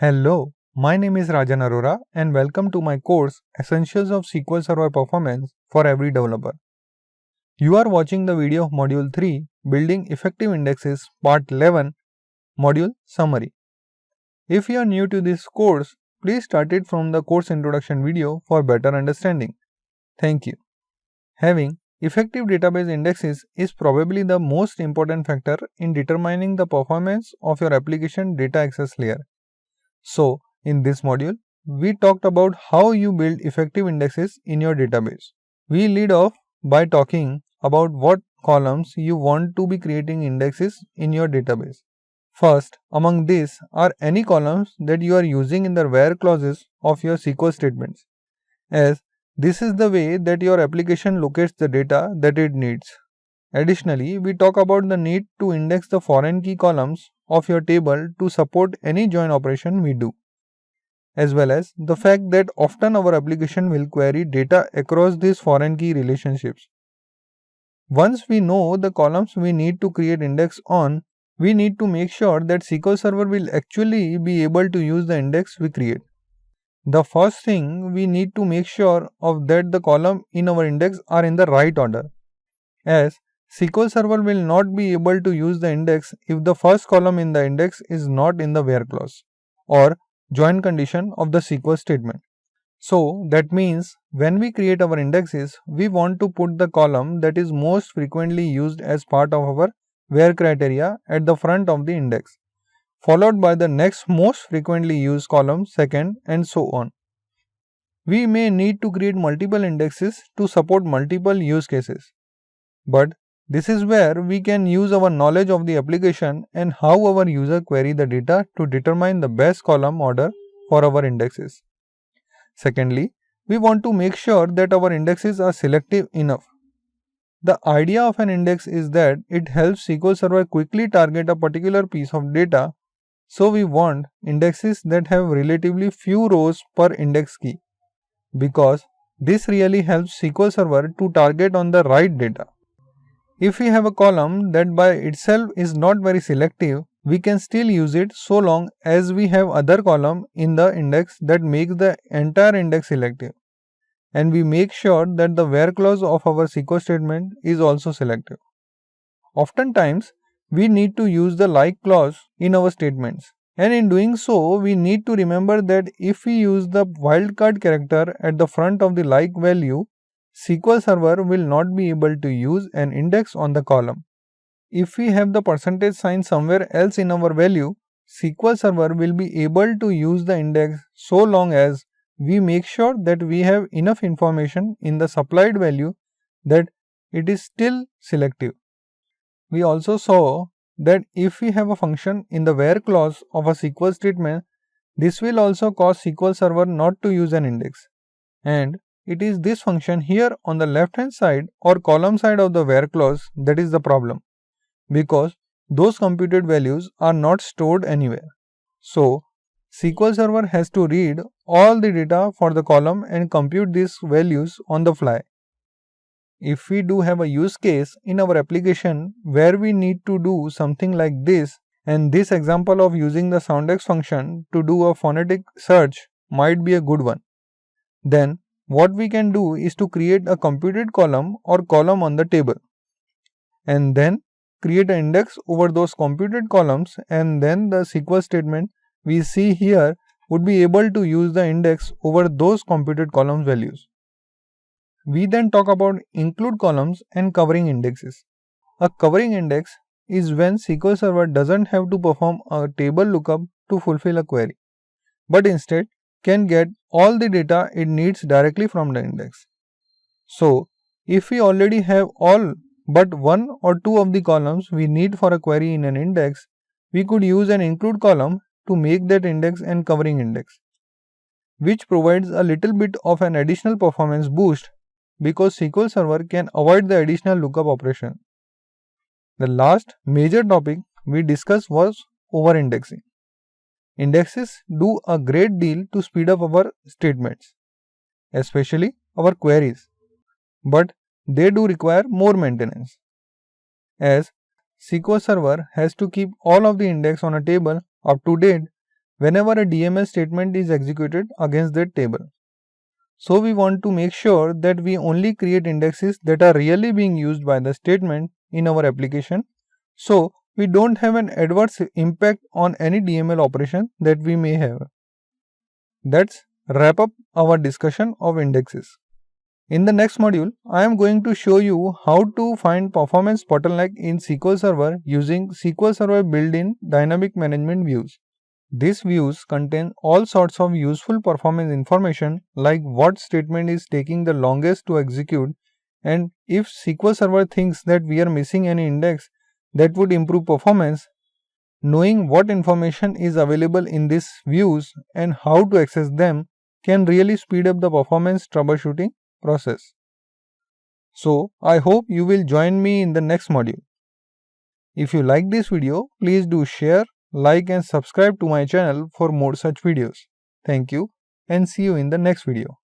Hello, my name is Rajan Arora and welcome to my course Essentials of SQL Server Performance for Every Developer. You are watching the video of Module 3 Building Effective Indexes Part 11 Module Summary. If you are new to this course, please start it from the course introduction video for better understanding. Thank you. Having effective database indexes is probably the most important factor in determining the performance of your application data access layer. So, in this module, we talked about how you build effective indexes in your database. We lead off by talking about what columns you want to be creating indexes in your database. First, among these are any columns that you are using in the where clauses of your SQL statements, as this is the way that your application locates the data that it needs. Additionally, we talk about the need to index the foreign key columns of your table to support any join operation we do, as well as the fact that often our application will query data across these foreign key relationships. Once we know the columns we need to create index on, we need to make sure that SQL Server will actually be able to use the index we create. The first thing we need to make sure of that the column in our index are in the right order, as SQL Server will not be able to use the index if the first column in the index is not in the where clause or join condition of the SQL statement. So that means when we create our indexes, we want to put the column that is most frequently used as part of our where criteria at the front of the index, followed by the next most frequently used column second, and so on. We may need to create multiple indexes to support multiple use cases, but this is where we can use our knowledge of the application and how our user query the data to determine the best column order for our indexes. Secondly, we want to make sure that our indexes are selective enough. The idea of an index is that it helps SQL Server quickly target a particular piece of data, so we want indexes that have relatively few rows per index key, because this really helps SQL Server to target on the right data. If we have a column that by itself is not very selective, we can still use it so long as we have other column in the index that makes the entire index selective, and we make sure that the where clause of our SQL statement is also selective. Oftentimes, we need to use the like clause in our statements, and in doing so, we need to remember that if we use the wildcard character at the front of the like value, SQL Server will not be able to use an index on the column. If we have the percentage sign somewhere else in our value, SQL Server will be able to use the index so long as we make sure that we have enough information in the supplied value that it is still selective. We also saw that if we have a function in the where clause of a SQL statement, this will also cause SQL Server not to use an index, and it is this function here on the left hand side or column side of the where clause that is the problem, because those computed values are not stored anywhere. So, SQL Server has to read all the data for the column and compute these values on the fly. If we do have a use case in our application where we need to do something like this, and this example of using the soundex function to do a phonetic search might be a good one, then what we can do is to create a computed column or column on the table, and then create an index over those computed columns, and then the SQL statement we see here would be able to use the index over those computed columns values. We then talk about include columns and covering indexes. A covering index is when SQL Server doesn't have to perform a table lookup to fulfill a query, but instead can get all the data it needs directly from the index. So, if we already have all but one or two of the columns we need for a query in an index, we could use an include column to make that index and covering index, which provides a little bit of an additional performance boost because SQL Server can avoid the additional lookup operation. The last major topic we discussed was over-indexing. Indexes do a great deal to speed up our statements, especially our queries, but they do require more maintenance, as SQL Server has to keep all of the index on a table up to date whenever a DML statement is executed against that table. So we want to make sure that we only create indexes that are really being used by the statement in our application, so we don't have an adverse impact on any DML operation that we may have. Let's wrap up our discussion of indexes. In the next module, I am going to show you how to find performance bottleneck in SQL Server using SQL Server built-in dynamic management views. These views contain all sorts of useful performance information like what statement is taking the longest to execute, and if SQL Server thinks that we are missing any index that would improve performance. Knowing what information is available in these views and how to access them can really speed up the performance troubleshooting process. So, I hope you will join me in the next module. If you like this video, please do share, like and subscribe to my channel for more such videos. Thank you and see you in the next video.